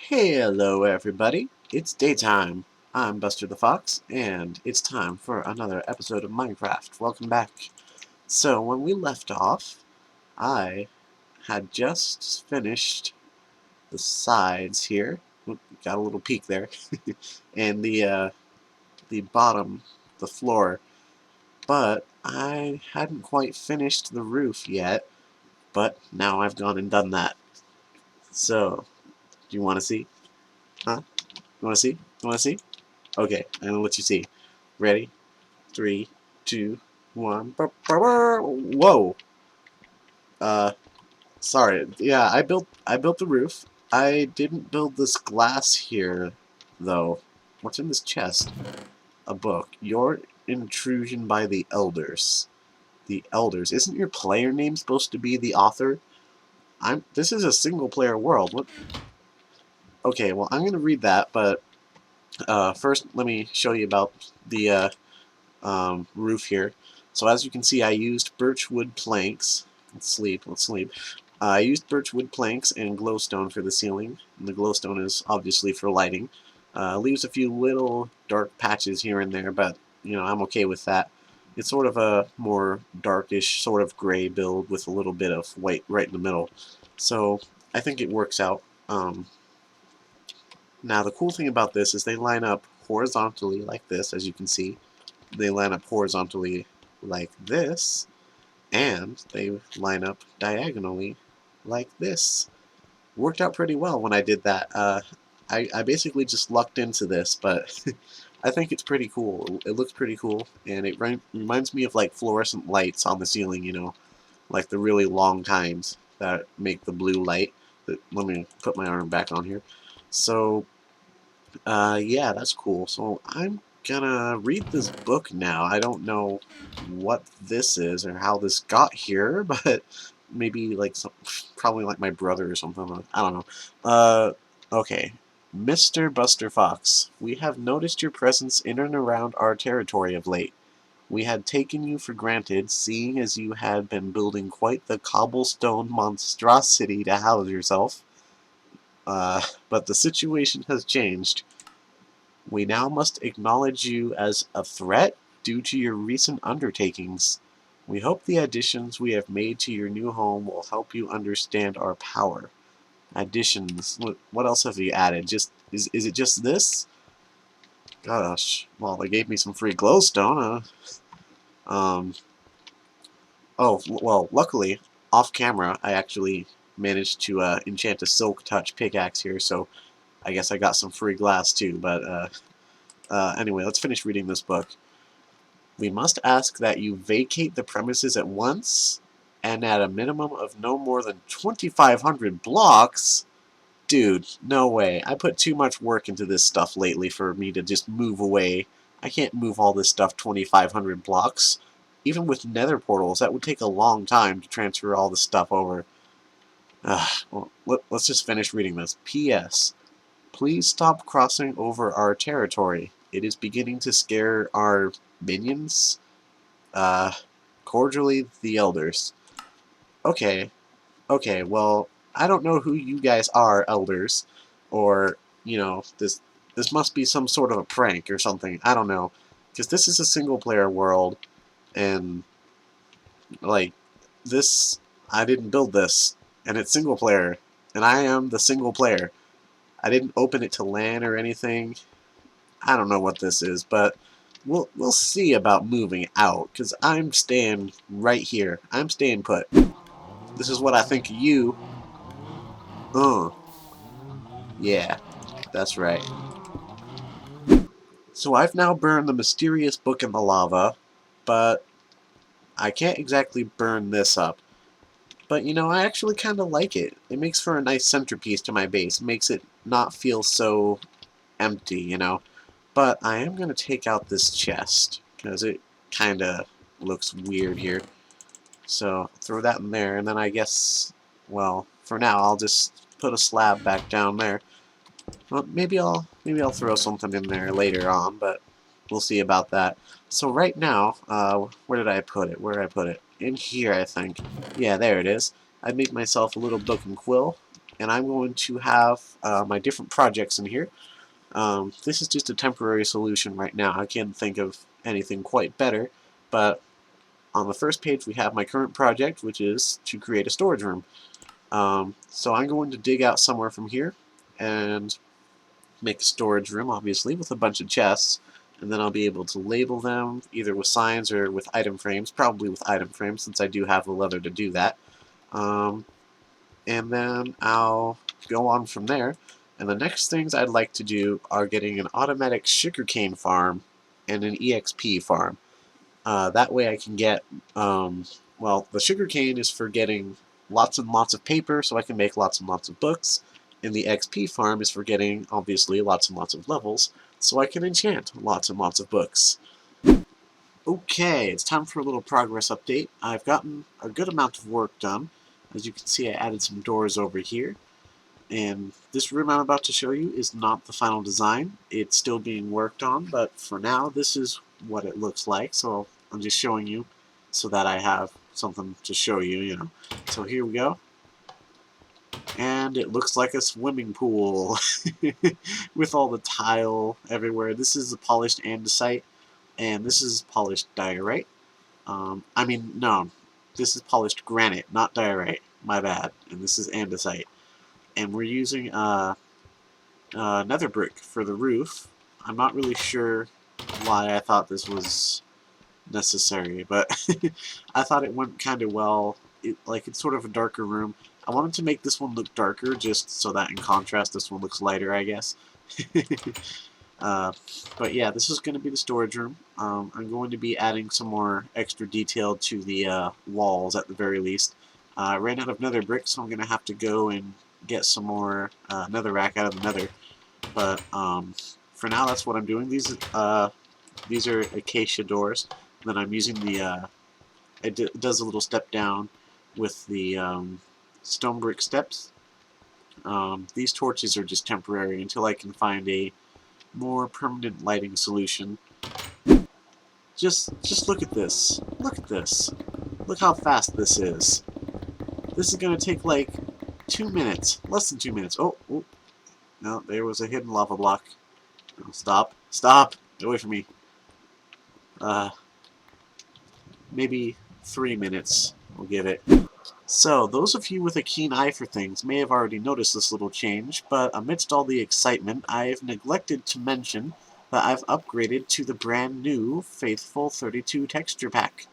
Hello everybody, it's daytime. I'm Buster the Fox, and it's time for another episode of Minecraft. Welcome back. So, when we left off, I had just finished the sides here. Oop, got a little peek there. And the bottom, the floor. But I hadn't quite finished the roof yet, but now I've gone and done that. So, do you want to see? Huh? You want to see? You want to see? Okay, I'm gonna let you see. Ready? 3, 2, 1. Whoa. Uh, sorry. Yeah, I built the roof. I didn't build this glass here, though. What's in this chest? A book. Your intrusion by the elders. The elders. Isn't your player name supposed to be the author? This is a single player world. What? Okay, well I'm gonna read that, but first let me show you about the roof here. So as you can see, I used birchwood planks. Let's sleep. I used birchwood planks and glowstone for the ceiling. And the glowstone is obviously for lighting. Leaves a few little dark patches here and there, but I'm okay with that. It's sort of a more darkish, sort of gray build with a little bit of white right in the middle. So I think it works out. Now the cool thing about this is they line up horizontally like this, as you can see. They line up horizontally like this, and they line up diagonally like this. Worked out pretty well when I did that. I basically just lucked into this, but I think it's pretty cool. It looks pretty cool, and it reminds me of like fluorescent lights on the ceiling, like the really long kinds that make the blue light. Let me put my arm back on here. So yeah, that's cool. So I'm gonna read this book now. I don't know what this is or how this got here, but maybe like probably like my brother or something. I don't know. Okay. Mr. Buster Fox, we have noticed your presence in and around our territory of late. We had taken you for granted, seeing as you had been building quite the cobblestone monstrosity to house yourself. But the situation has changed. We now must acknowledge you as a threat due to your recent undertakings. We hope the additions we have made to your new home will help you understand our power. Additions. What else have you added? Is it just this? Gosh. Well, they gave me some free glowstone. Um. Oh, well, luckily, off camera, I actually managed to enchant a silk touch pickaxe here, so I guess I got some free glass too. But anyway, let's finish reading this book. We must ask that you vacate the premises at once, and at a minimum of no more than 2,500 blocks. Dude, no way. I put too much work into this stuff lately for me to just move away. I can't move all this stuff 2,500 blocks. Even with nether portals, that would take a long time to transfer all this stuff over. Well, let's just finish reading this. P.S. Please stop crossing over our territory. It is beginning to scare our minions. Uh, Cordially, the elders. Okay, okay, well, I don't know who you guys are, elders, or, this must be some sort of a prank or something. I don't know, because this is a single-player world, and, like, this, I didn't build this, and it's single-player, and I am the single player. I didn't open it to LAN or anything. I don't know what this is, but we'll see about moving out, because I'm staying right here. I'm staying put. This is what I think of you. Uh, yeah, that's right. So I've now burned the mysterious book in the lava, but I can't exactly burn this up. But I actually kind of like it. It makes for a nice centerpiece to my base. It makes it not feel so empty. But I am going to take out this chest, because it kind of looks weird here. So throw that in there, and then I guess, well, for now I'll just put a slab back down there. Well, maybe I'll throw something in there later on, but we'll see about that. So right now, where did I put it? Where did I put it? In here, I think. Yeah, there it is. I made myself a little book and quill. and I'm going to have my different projects in here. This is just a temporary solution right now. I can't think of anything quite better, but on the first page we have my current project, which is to create a storage room. So I'm going to dig out somewhere from here and make a storage room, obviously, with a bunch of chests, and then I'll be able to label them either with signs or with item frames, probably with item frames since I do have the leather to do that. And then I'll go on from there. And the next things I'd like to do are getting an automatic sugarcane farm and an EXP farm. That way I can get, well, the sugarcane is for getting lots and lots of paper so I can make lots and lots of books, and the XP farm is for getting, obviously, lots and lots of levels so I can enchant lots and lots of books. Okay, it's time for a little progress update. I've gotten a good amount of work done. As you can see, I added some doors over here. And this room I'm about to show you is not the final design. It's still being worked on, but for now, this is what it looks like. So I'm just showing you so that I have something to show you, you know. So here we go. And it looks like a swimming pool with all the tile everywhere. This is the polished andesite, and this is polished diorite. No, this is polished granite, not diorite. My bad. And this is andesite. And we're using nether brick for the roof. I'm not really sure why I thought this was necessary, but I thought it went kind of well. It's sort of a darker room. I wanted to make this one look darker just so that in contrast this one looks lighter, I guess. But yeah, this is going to be the storage room. I'm going to be adding some more extra detail to the walls at the very least. I ran out of nether brick, so I'm going to have to go and get some more netherrack out of the nether. But for now, that's what I'm doing. These are acacia doors. And then I'm using the it does a little step down with the stone brick steps. These torches are just temporary until I can find a more permanent lighting solution. Just look at this. Look at this. Look how fast this is. This is gonna take like 2 minutes, less than 2 minutes. Oh, no, there was a hidden lava block. Oh, stop, get away from me. Maybe 3 minutes, we'll give it. So, those of you with a keen eye for things may have already noticed this little change, but amidst all the excitement, I've neglected to mention that I've upgraded to the brand new Faithful 32 texture pack.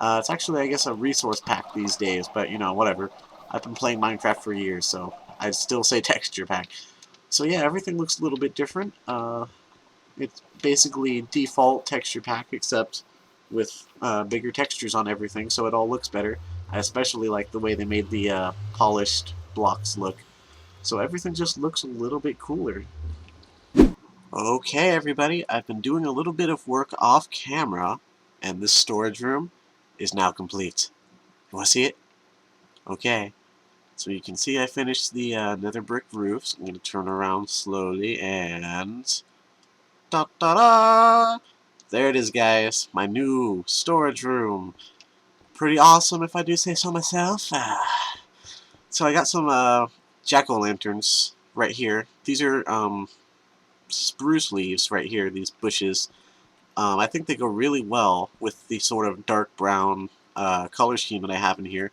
It's actually, I guess, a resource pack these days, but, you know, whatever. I've been playing Minecraft for years, so I'd still say texture pack. So yeah, everything looks a little bit different. It's basically default texture pack, except with bigger textures on everything, so it all looks better. I especially like the way they made the polished blocks look. So everything just looks a little bit cooler. Okay, everybody, I've been doing a little bit of work off camera, and this storage room is now complete. You want to see it? Okay. So you can see I finished the nether brick roof. So I'm going to turn around slowly and... Da-da-da! There it is, guys. My new storage room. Pretty awesome if I do say so myself. So I got some jack-o'-lanterns right here. These are spruce leaves right here, these bushes. I think they go really well with the sort of dark brown color scheme that I have in here.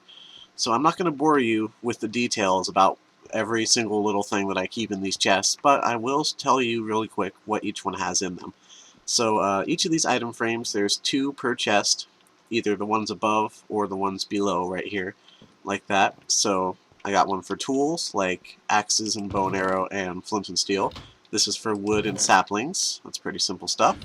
So I'm not going to bore you with the details about every single little thing that I keep in these chests, but I will tell you really quick what each one has in them. So each of these item frames, there's 2 per chest, either the ones above or the ones below right here, like that. So I got one for tools, like axes and bow and arrow and flint and steel. This is for wood and saplings. That's pretty simple stuff.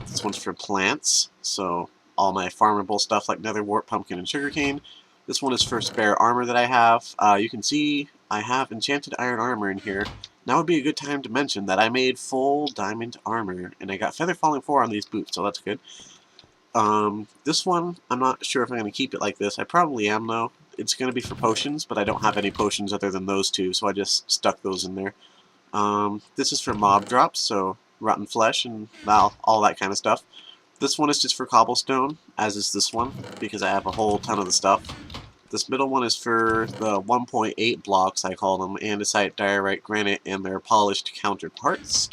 This one's for plants, so all my farmable stuff like nether wart, pumpkin, and sugarcane. This one is for spare armor that I have. You can see I have enchanted iron armor in here. Now would be a good time to mention that I made full diamond armor, and I got feather falling 4 on these boots, so that's good. This one, I'm not sure if I'm going to keep it like this. I probably am, though. It's going to be for potions, but I don't have any potions other than those 2, so I just stuck those in there. This is for mob drops, so rotten flesh and all that kind of stuff. This one is just for cobblestone, as is this one, because I have a whole ton of the stuff. This middle one is for the 1.8 blocks, I call them, andesite, diorite, granite, and their polished counterparts.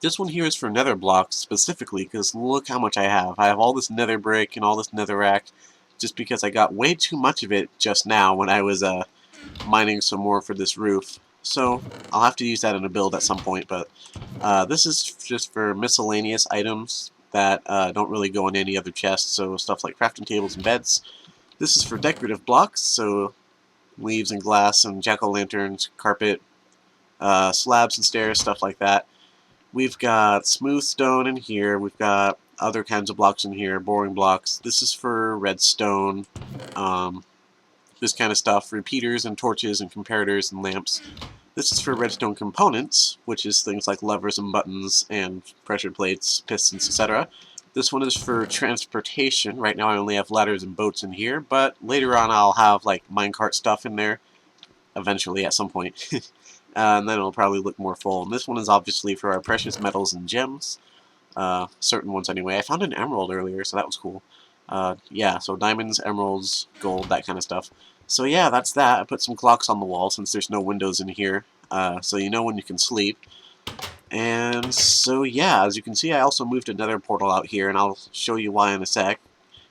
This one here is for nether blocks specifically, because look how much I have. I have all this nether brick and all this netherrack, just because I got way too much of it just now when I was mining some more for this roof. So I'll have to use that in a build at some point, but this is just for miscellaneous items that don't really go in any other chest, so stuff like crafting tables and beds. This is for decorative blocks, so leaves and glass and jack-o'-lanterns, carpet, slabs and stairs, stuff like that. We've got smooth stone in here. We've got other kinds of blocks in here, boring blocks. This is for redstone, this kind of stuff, repeaters and torches and comparators and lamps. This is for redstone components, which is things like levers and buttons and pressure plates, pistons, etc. This one is for transportation. Right now I only have ladders and boats in here, but later on I'll have like minecart stuff in there, eventually at some point. And then it'll probably look more full. And this one is obviously for our precious metals and gems. Certain ones anyway. I found an emerald earlier, so that was cool. Yeah, so diamonds, emeralds, gold, that kind of stuff. So yeah, that's that. I put some clocks on the wall since there's no windows in here, so you know when you can sleep. And so yeah, as you can see, I also moved another portal out here, and I'll show you why in a sec.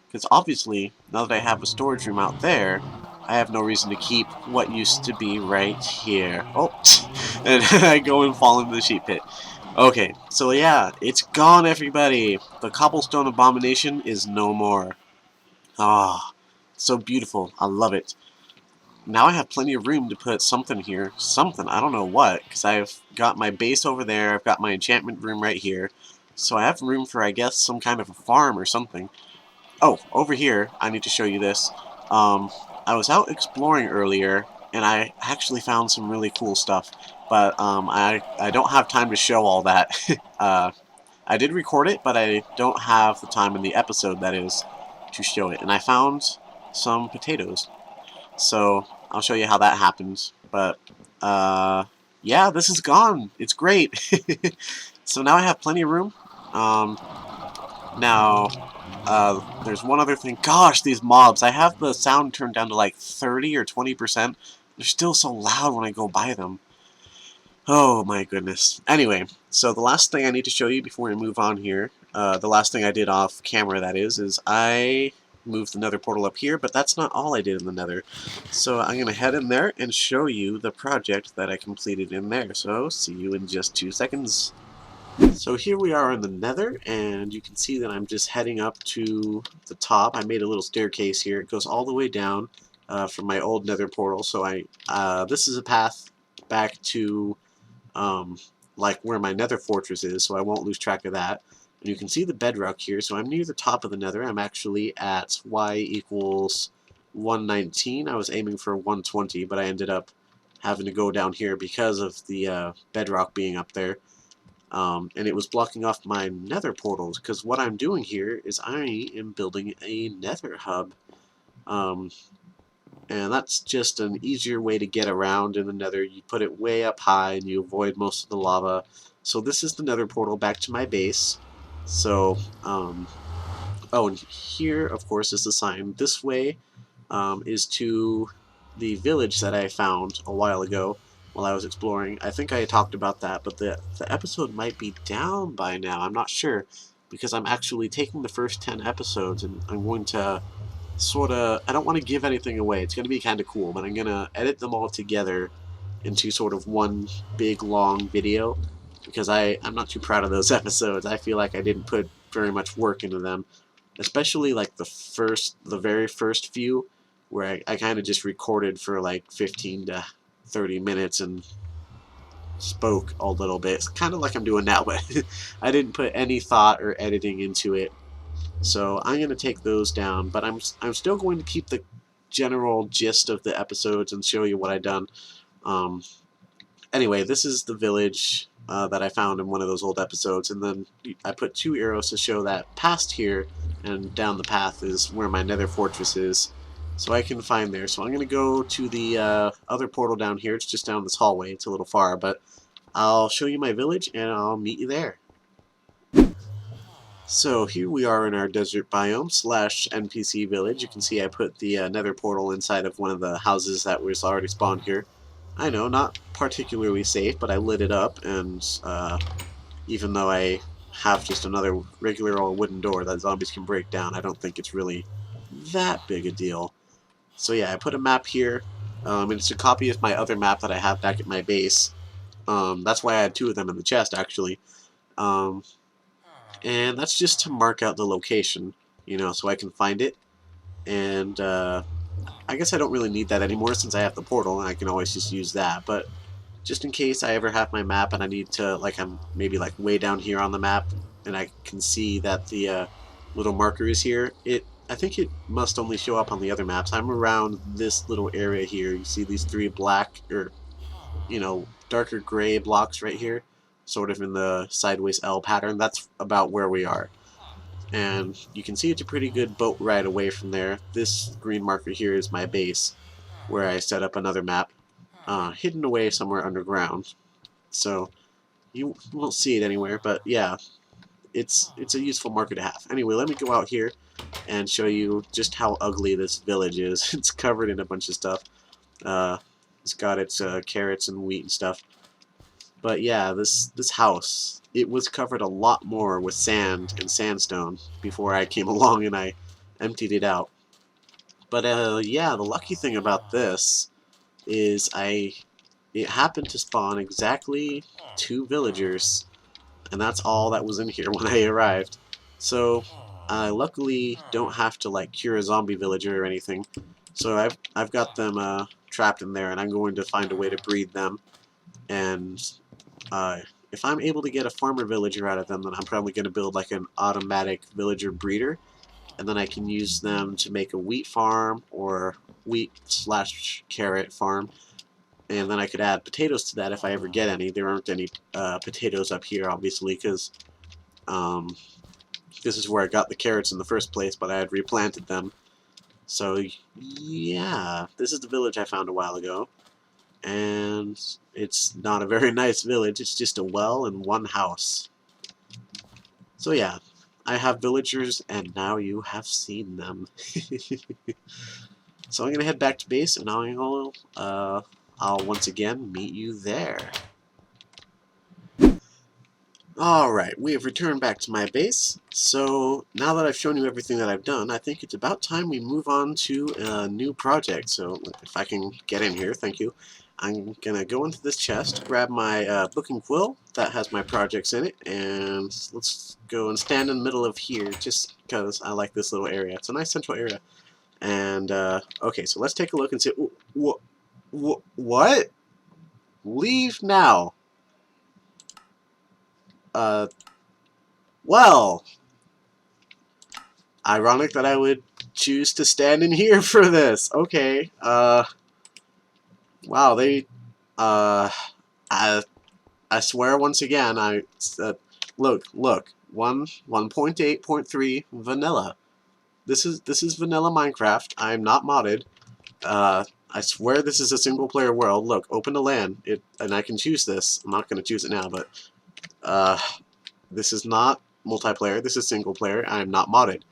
Because obviously, now that I have a storage room out there, I have no reason to keep what used to be right here. Oh, and I go and fall into the sheep pit. Okay, so yeah, it's gone, everybody. The cobblestone abomination is no more. Ah, so beautiful. I love it. Now I have plenty of room to put something here. Something, I don't know what, because I've got my base over there, I've got my enchantment room right here. So I have room for, I guess, some kind of a farm or something. Oh, over here, I need to show you this. I was out exploring earlier, and I actually found some really cool stuff. But I don't have time to show all that. I did record it, but I don't have the time in the episode, that is, to show it. And I found some potatoes. So I'll show you how that happened. But yeah, this is gone. It's great. So now I have plenty of room. Now, there's one other thing. Gosh, these mobs. I have the sound turned down to like 30 or 20%. They're still so loud when I go by them. Oh my goodness. Anyway, so the last thing I need to show you before we move on here, the last thing I did off camera, that is I moved the nether portal up here, but that's not all I did in the nether. So I'm going to head in there and show you the project that I completed in there. So see you in just 2 seconds. So here we are in the nether, and you can see that I'm just heading up to the top. I made a little staircase here. It goes all the way down from my old nether portal. So this is a path back to like where my nether fortress is, so I won't lose track of that. And you can see the bedrock here, so I'm near the top of the nether. I'm actually at y equals 119. I was aiming for 120, but I ended up having to go down here because of the bedrock being up there. And it was blocking off my nether portals, because what I'm doing here is I am building a nether hub. And that's just an easier way to get around in the nether. You put it way up high and you avoid most of the lava. So this is the nether portal back to my base. So, oh, and here, of course, is the sign. This way is to the village that I found a while ago while I was exploring. I think I talked about that, but the episode might be down by now. I'm not sure, because I'm actually taking the first 10 episodes and I'm going to I don't want to give anything away. It's going to be kind of cool, but I'm going to edit them all together into sort of one big long video, because I'm not too proud of those episodes. I feel like I didn't put very much work into them, especially like the very first few, where I kind of just recorded for like 15 to 30 minutes and spoke a little bit. It's kind of like I'm doing now, but I didn't put any thought or editing into it. So I'm going to take those down, but I'm still going to keep the general gist of the episodes and show you what I've done. Anyway, this is the village that I found in one of those old episodes, and then I put 2 arrows to show that past here and down the path is where my nether fortress is, so I can find there. So I'm going to go to the other portal down here. It's just down this hallway. It's a little far, but I'll show you my village and I'll meet you there. So here we are in our desert biome slash NPC village. You can see I put the nether portal inside of one of the houses that was already spawned here. I know, not particularly safe, but I lit it up, and even though I have just another regular old wooden door that zombies can break down, I don't think it's really that big a deal. So yeah, I put a map here, and it's a copy of my other map that I have back at my base. That's why I had two of them in the chest, actually. Um, and that's just to mark out the location, so I can find it. And I guess I don't really need that anymore since I have the portal, and I can always just use that. But just in case I ever have my map and I need to, like, I'm maybe like way down here on the map, and I can see that the little marker is here. I think it must only show up on the other maps. I'm around this little area here. You see these three black, or darker gray blocks right here, sort of in the sideways L pattern. That's about where we are. And you can see it's a pretty good boat ride away from there. This green marker here is my base, where I set up another map, hidden away somewhere underground. So you won't see it anywhere, but yeah, it's a useful marker to have. Anyway, let me go out here and show you just how ugly this village is. It's covered in a bunch of stuff. It's got its carrots and wheat and stuff. But yeah, this house, it was covered a lot more with sand and sandstone before I came along and I emptied it out. But yeah, the lucky thing about this is it happened to spawn exactly 2 villagers, and that's all that was in here when I arrived. So I luckily don't have to like cure a zombie villager or anything. So I've got them trapped in there, and I'm going to find a way to breed them. And if I'm able to get a farmer villager out of them, then I'm probably going to build like an automatic villager breeder, and then I can use them to make a wheat farm or wheat slash carrot farm, and then I could add potatoes to that if I ever get any. There aren't any potatoes up here, obviously, because this is where I got the carrots in the first place, but I had replanted them. So yeah, this is the village I found a while ago. And it's not a very nice village, it's just a well and one house. So yeah, I have villagers, and now you have seen them. So I'm gonna head back to base, and I'll once again meet you there. Alright, we have returned back to my base. So now that I've shown you everything that I've done, I think it's about time we move on to a new project. So if I can get in here, thank you. I'm gonna go into this chest, grab my book and quill that has my projects in it, and let's go and stand in the middle of here just because I like this little area. It's a nice central area. And okay, so let's take a look and see. What? Leave now. Well, ironic that I would choose to stand in here for this. Okay, wow, I swear once again, look, 1.8.3 vanilla. This is vanilla Minecraft. I am not modded. I swear this is a single player world. Look, open to land, and I can choose this. I'm not gonna choose it now, but this is not multiplayer. This is single player. I am not modded.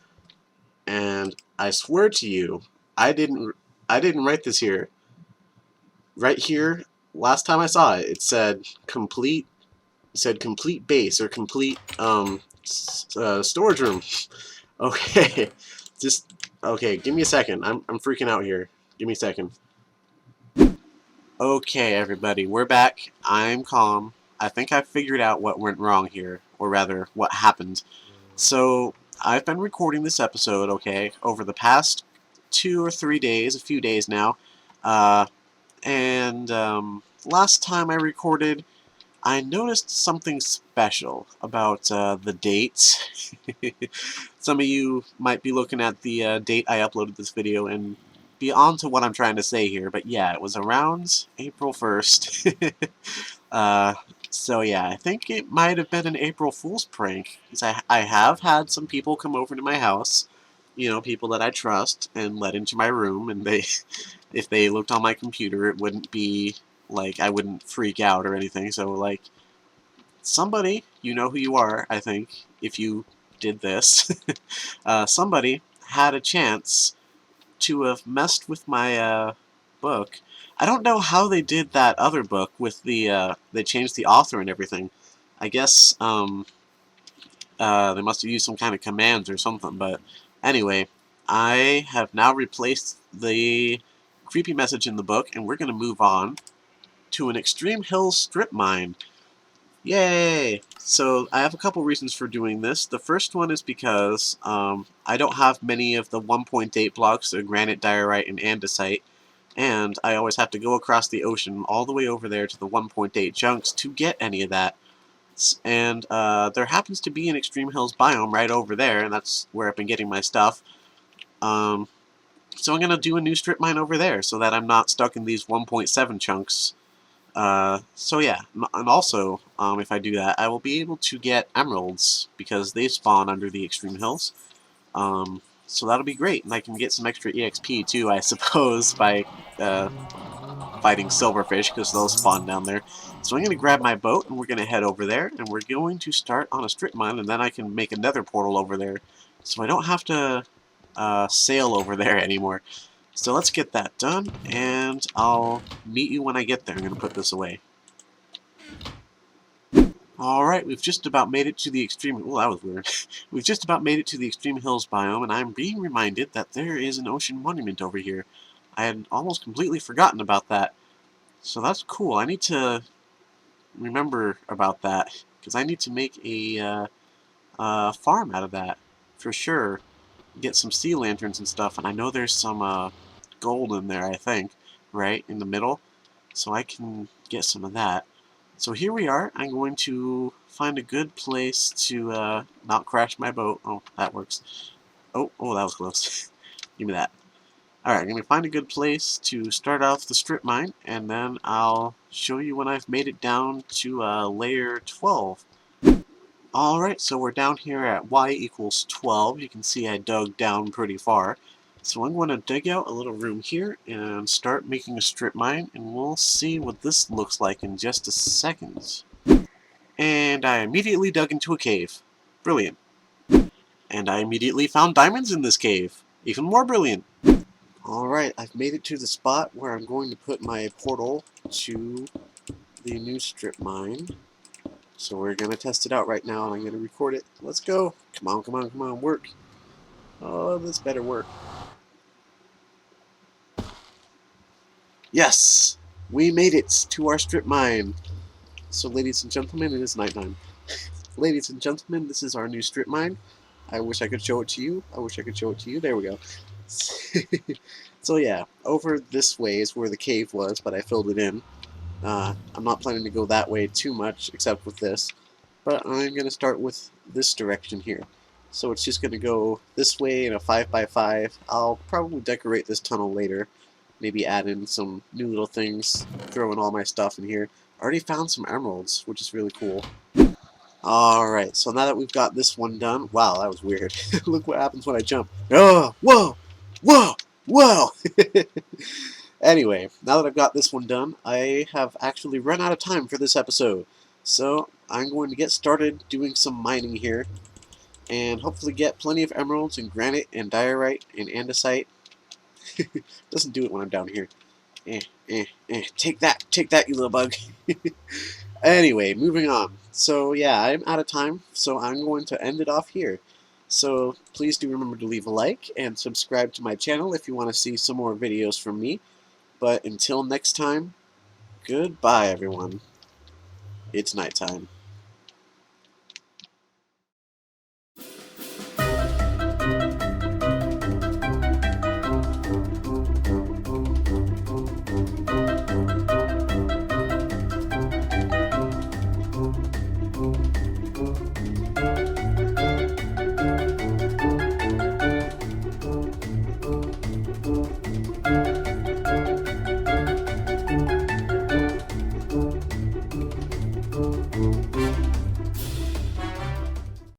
And I swear to you, I didn't write this here. Right here, last time I saw it, it said complete base or complete storage room. Okay, okay. Give me a second. I'm freaking out here. Give me a second. Okay, everybody, we're back. I'm calm. I think I figured out what went wrong here, or rather, what happened. So, I've been recording this episode, okay, over the past 2 or 3 days, a few days now, and last time I recorded, I noticed something special about the date. Some of you might be looking at the date I uploaded this video and be on to what I'm trying to say here, but yeah, it was around April 1st. So yeah, I think it might have been an April Fool's prank, because I have had some people come over to my house, people that I trust, and let into my room, and if they looked on my computer, it wouldn't be, like, I wouldn't freak out or anything, so, like, somebody, you know who you are, I think, if you did this, somebody had a chance to have messed with my book. I don't know how they did that other book with the they changed the author and everything. I guess they must have used some kind of commands or something, but anyway, I have now replaced the creepy message in the book, and we're going to move on to an Extreme Hills strip mine. Yay! So I have a couple reasons for doing this. The first one is because I don't have many of the 1.8 blocks of granite, diorite, and andesite, and I always have to go across the ocean all the way over there to the 1.8 chunks to get any of that. And there happens to be an Extreme Hills biome right over there, and that's where I've been getting my stuff. So I'm going to do a new strip mine over there so that I'm not stuck in these 1.7 chunks. So yeah, and also, if I do that, I will be able to get emeralds, because they spawn under the Extreme Hills. So that'll be great, and I can get some extra EXP too, I suppose, by fighting silverfish, because they'll spawn down there. So I'm going to grab my boat, and we're going to head over there, and we're going to start on a strip mine, and then I can make another portal over there, so I don't have to sail over there anymore. So let's get that done, and I'll meet you when I get there. I'm going to put this away. Alright, we've just about made it to the extreme... Oh, that was weird. We've just about made it to the Extreme Hills biome, and I'm being reminded that there is an ocean monument over here. I had almost completely forgotten about that. So that's cool. I need to remember about that, because I need to make a farm out of that, for sure. Get some sea lanterns and stuff, and I know there's some gold in there, I think, right in the middle, so I can get some of that. So here we are. I'm going to find a good place to not crash my boat. Oh, that works. Oh, that was close. Give me that. Alright, I'm going to find a good place to start off the strip mine, and then I'll show you when I've made it down to layer 12. Alright, so we're down here at y equals 12. You can see I dug down pretty far. So I'm going to dig out a little room here and start making a strip mine, and we'll see what this looks like in just a second. And I immediately dug into a cave. Brilliant. And I immediately found diamonds in this cave. Even more brilliant. Alright, I've made it to the spot where I'm going to put my portal to the new strip mine. So we're going to test it out right now, and I'm going to record it. Let's go. Come on, come on, come on, work. Oh, this better work. Yes! We made it to our strip mine. So ladies and gentlemen, it is nighttime. Ladies and gentlemen, this is our new strip mine. I wish I could show it to you. I wish I could show it to you. There we go. So yeah, over this way is where the cave was, but I filled it in. I'm not planning to go that way too much, except with this. But I'm going to start with this direction here. So it's just going to go this way in a 5x5. I'll probably decorate this tunnel later. Maybe add in some new little things, throw in all my stuff in here. I already found some emeralds, which is really cool. Alright, so now that we've got this one done... Wow, that was weird. Look what happens when I jump. Oh, whoa! Whoa! Whoa! Anyway, now that I've got this one done, I have actually run out of time for this episode. So, I'm going to get started doing some mining here, and hopefully get plenty of emeralds and granite and diorite and andesite. Doesn't do it when I'm down here. Take that, you little bug. Anyway, moving on. So yeah, I'm out of time, so I'm going to end it off here. So please do remember to leave a like and subscribe to my channel if you want to see some more videos from me. But until next time, goodbye everyone. It's nighttime.